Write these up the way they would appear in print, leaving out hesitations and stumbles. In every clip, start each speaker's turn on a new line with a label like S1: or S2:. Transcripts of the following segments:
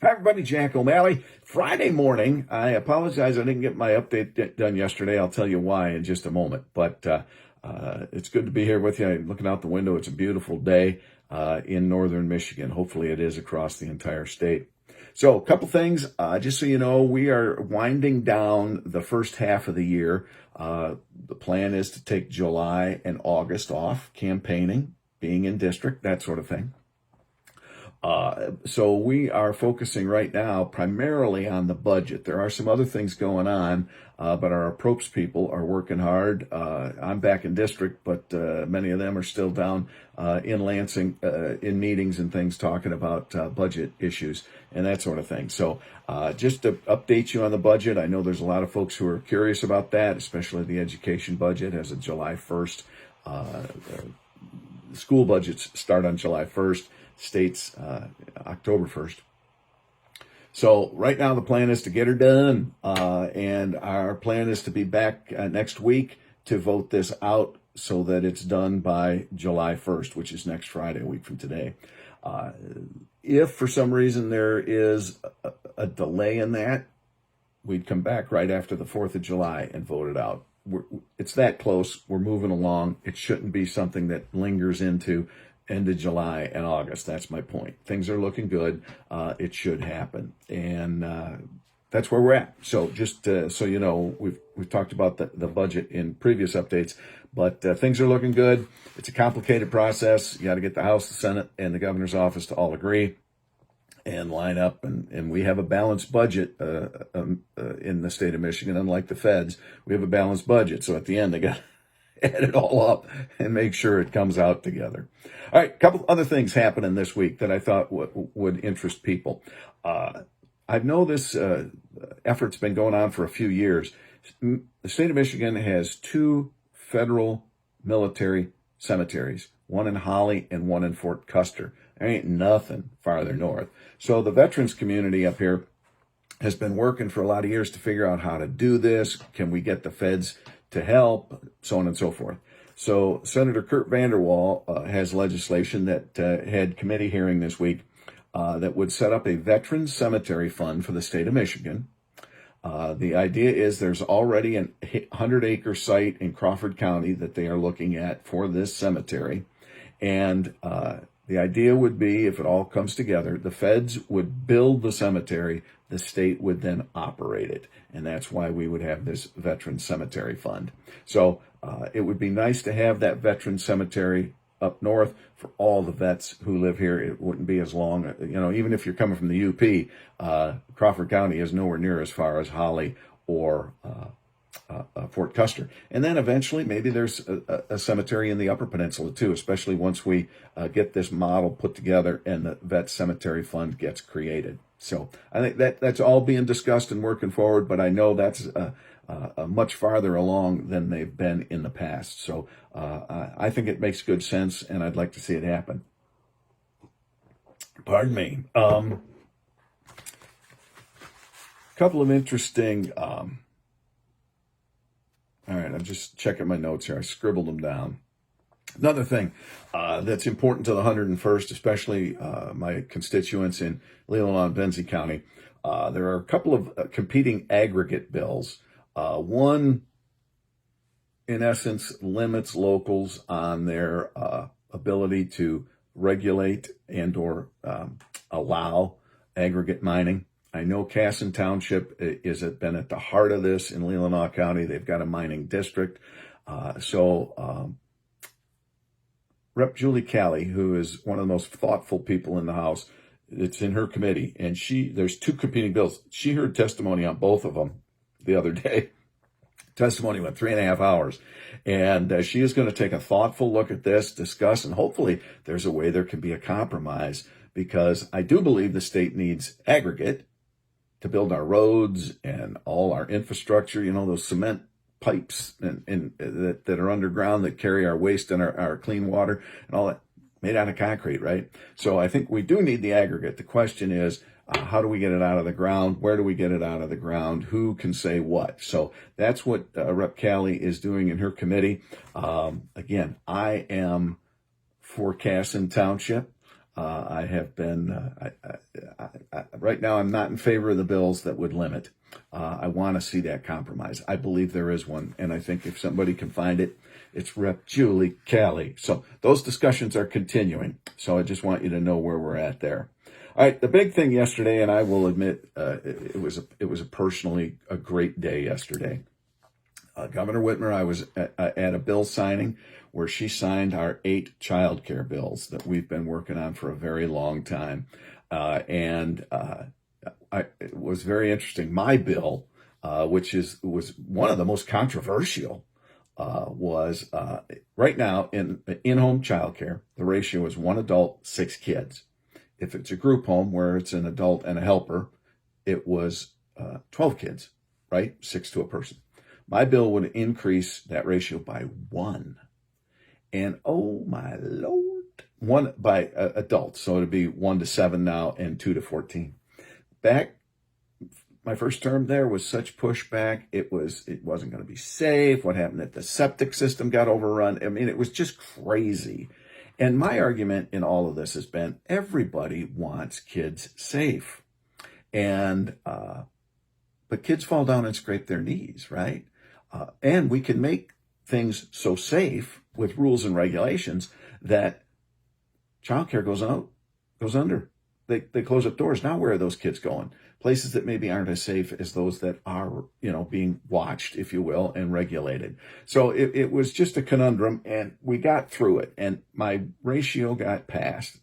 S1: Hi, everybody. Jack O'Malley. Friday morning. I apologize. I didn't get my update done yesterday. I'll tell you why in just a moment. But it's good to be here with you. I'm looking out the window. It's a beautiful day in northern Michigan. Hopefully, it is across the entire state. So, a couple things. Just so you know, we are winding down the first half of the year. The plan is to take July and August off, campaigning, being in district, that sort of thing. So we are focusing right now primarily on the budget. There are some other things going on, but our approach people are working hard. I'm back in district, but many of them are still down in Lansing in meetings and things talking about budget issues and that sort of thing. So just to update you on the budget, I know there's a lot of folks who are curious about that, especially the education budget as of July 1st. School budgets start on July 1st. States October 1st. So right now the plan is to get her done, and our plan is to be back next week to vote this out so that it's done by July 1st, which is next Friday, a week from today. If for some reason there is a delay in that, we'd come back right after the 4th of July and vote it out. It's that close. We're moving along. It shouldn't be something that lingers into end of July and August. That's my point. Things are looking good. It should happen. And that's where we're at. So just so you know, we've talked about the budget in previous updates, but things are looking good. It's a complicated process. You got to get the House, the Senate, and the governor's office to all agree and line up. And we have a balanced budget in the state of Michigan. Unlike the feds, we have a balanced budget. So at the end, they got add it all up and make sure it comes out together. All right, a couple other things happening this week that I thought would interest people. I know this effort's been going on for a few years. The state of Michigan has two federal military cemeteries, one in Holly and one in Fort Custer. There ain't nothing farther north. So the veterans community up here has been working for a lot of years to figure out how to do this. Can we get the feds to help, so on and so forth. So Senator Kurt Vanderwall has legislation that had committee hearing this week that would set up a veterans cemetery fund for the state of Michigan. The idea is there's already a 100-acre site in Crawford County that they are looking at for this cemetery. And the idea would be, if it all comes together, the feds would build the cemetery, the state would then operate it. And that's why we would have this veteran cemetery fund. So it would be nice to have that veteran cemetery up north for all the vets who live here. It wouldn't be as long, even if you're coming from the UP, Crawford County is nowhere near as far as Holly or Fort Custer. And then eventually maybe there's a cemetery in the Upper Peninsula too, especially once we get this model put together and the Vet Cemetery Fund gets created. So I think that's all being discussed and working forward, but I know that's much farther along than they've been in the past. So I think it makes good sense, and I'd like to see it happen. Pardon me. Couple of interesting... all right, I'm just checking my notes here. I scribbled them down. Another thing that's important to the 101st, especially my constituents in Leelanau and Benzie County, there are a couple of competing aggregate bills. One, in essence, limits locals on their ability to regulate and or allow aggregate mining. I know Casson Township has been at the heart of this in Leelanau County. They've got a mining district. Rep. Julie Calley, who is one of the most thoughtful people in the House, it's in her committee, and there's two competing bills. She heard testimony on both of them the other day. Testimony went 3.5 hours. And she is going to take a thoughtful look at this, discuss, and hopefully there's a way there can be a compromise, because I do believe the state needs aggregate to build our roads and all our infrastructure, those cement pipes and that are underground that carry our waste and our clean water and all that, made out of concrete, right? So I think we do need the aggregate. The question is, how do we get it out of the ground? Where do we get it out of the ground? Who can say what? So that's what Rep. Calley is doing in her committee. Again, I am for Casson Township. I have been, right now I'm not in favor of the bills that would limit. I want to see that compromise. I believe there is one, and I think if somebody can find it, it's Rep. Julie Kelly. So those discussions are continuing. So I just want you to know where we're at there. All right, the big thing yesterday, and I will admit it was personally a great day yesterday. Governor Whitmer, I was at a bill signing where she signed our 8 child care bills that we've been working on for a very long time. It was very interesting. My bill, which was one of the most controversial, was right now in-home child care, the ratio is 1 adult, 6 kids. If it's a group home where it's an adult and a helper, it was 12 kids, right? 6 to a person. My bill would increase that ratio by 1. And oh my Lord, 1 by adults. So it'd be 1 to 7 now and 2 to 14. Back, my first term there was such pushback. It wasn't going to be safe. What happened if the septic system got overrun? I mean, it was just crazy. And my argument in all of this has been everybody wants kids safe. And, but kids fall down and scrape their knees, right? And we can make things so safe with rules and regulations that childcare goes under. They close up doors. Now where are those kids going? Places that maybe aren't as safe as those that are, being watched, if you will, and regulated. So it was just a conundrum, and we got through it, and my ratio got passed.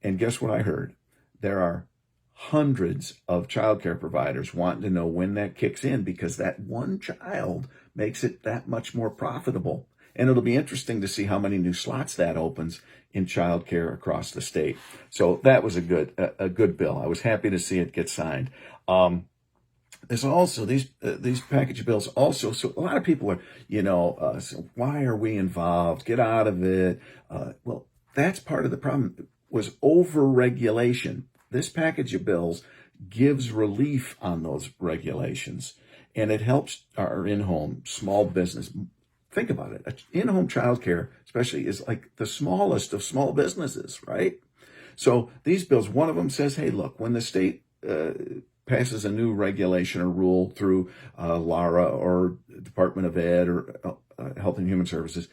S1: And guess what I heard? There are hundreds of childcare providers wanting to know when that kicks in, because that one child makes it that much more profitable. And it'll be interesting to see how many new slots that opens in childcare across the state. So that was a good bill. I was happy to see it get signed. There's also these package of bills also. So a lot of people are, so why are we involved? Get out of it. Well, that's part of the problem, was over-regulation. This package of bills gives relief on those regulations, and it helps our in-home small business. Think about it. In-home childcare, especially, is like the smallest of small businesses, right? So these bills, one of them says, hey, look, when the state passes a new regulation or rule through LARA or Department of Ed or Health and Human Services,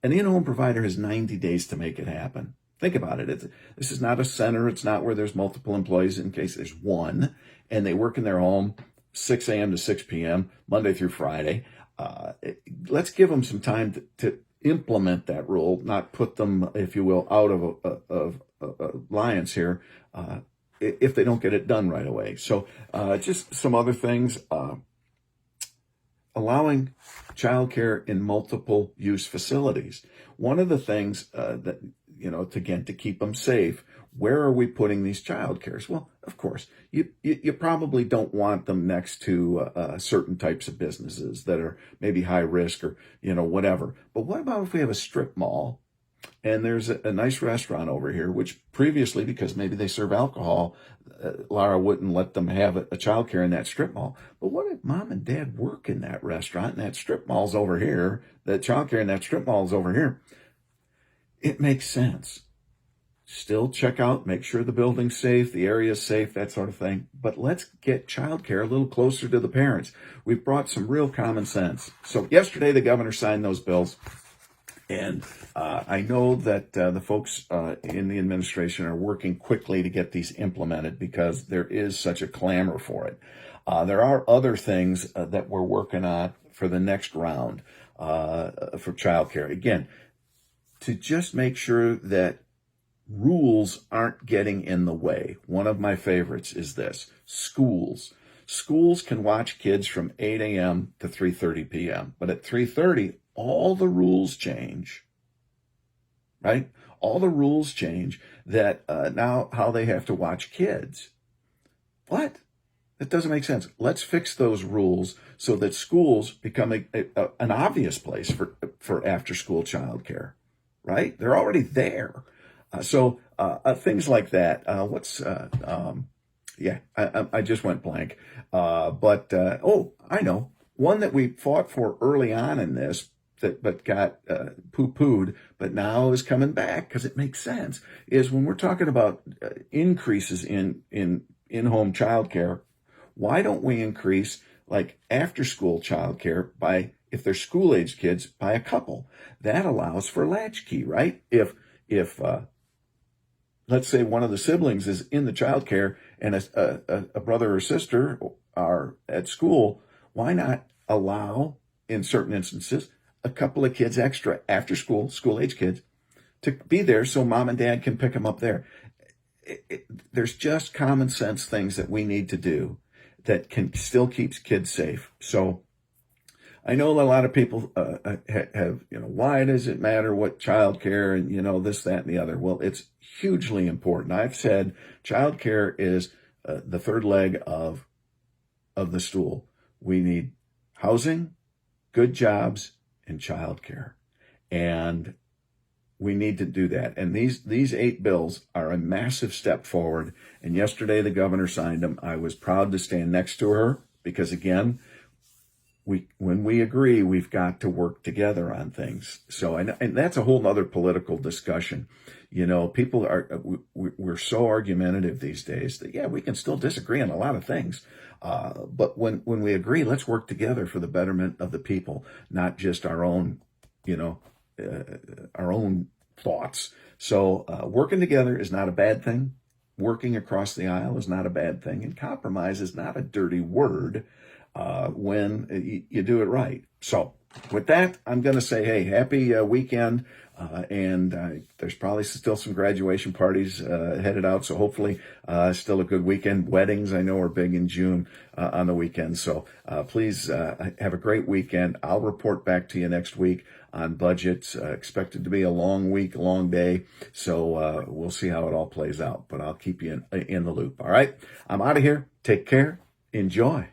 S1: an in-home provider has 90 days to make it happen. Think about it. This is not a center. It's not where there's multiple employees in case there's one, and they work in their home 6 a.m. to 6 p.m., Monday through Friday. Let's give them some time to implement that rule, not put them, if you will, out of alliance here if they don't get it done right away. So just some other things. Allowing childcare in multiple use facilities. One of the things that, to keep them safe, where are we putting these childcares? Well, of course, you probably don't want them next to certain types of businesses that are maybe high risk or, whatever. But what about if we have a strip mall and there's a nice restaurant over here, which previously, because maybe they serve alcohol, Lara wouldn't let them have a childcare in that strip mall. But what if mom and dad work in that restaurant and that strip mall's over here, that childcare in that strip mall's over here? It makes sense. Still check out, make sure the building's safe, the area's safe, that sort of thing. But let's get childcare a little closer to the parents. We've brought some real common sense. So yesterday, the governor signed those bills. And I know that the folks in the administration are working quickly to get these implemented because there is such a clamor for it. There are other things that we're working on for the next round for childcare. Again, to just make sure that rules aren't getting in the way. One of my favorites is this: schools. Schools can watch kids from 8 a.m. to 3:30 p.m. But at 3:30, all the rules change, right? All the rules change that now how they have to watch kids. What? That doesn't make sense. Let's fix those rules so that schools become an obvious place for after-school childcare, right? They're already there. So things like that. I just went blank. I know. One that we fought for early on in this, but got poo-pooed, but now is coming back because it makes sense, is when we're talking about increases in in-home childcare, why don't we increase like after-school childcare by, if they're school-age kids, by a couple? That allows for latchkey, right? If let's say one of the siblings is in the childcare and a brother or sister are at school, why not allow, in certain instances, a couple of kids extra after school, school-age kids, to be there so mom and dad can pick them up there? There's just common sense things that we need to do that can still keeps kids safe. So I know a lot of people have, why does it matter what childcare and, this, that, and the other? Well, it's hugely important. I've said childcare is the third leg of the stool. We need housing, good jobs, and childcare. And we need to do that. And these 8 bills are a massive step forward. And yesterday the governor signed them. I was proud to stand next to her because, again, when we agree, we've got to work together on things. So, and that's a whole nother political discussion. People we're so argumentative these days that, yeah, we can still disagree on a lot of things. But when we agree, let's work together for the betterment of the people, not just our own, our own thoughts. So working together is not a bad thing. Working across the aisle is not a bad thing. And compromise is not a dirty word when you do it right. So with that, I'm going to say, hey, happy weekend. And there's probably still some graduation parties headed out. So hopefully still a good weekend. Weddings, I know, are big in June on the weekend. So please have a great weekend. I'll report back to you next week on budgets. Expected to be a long week, long day. So we'll see how it all plays out. But I'll keep you in the loop. All right. I'm out of here. Take care. Enjoy.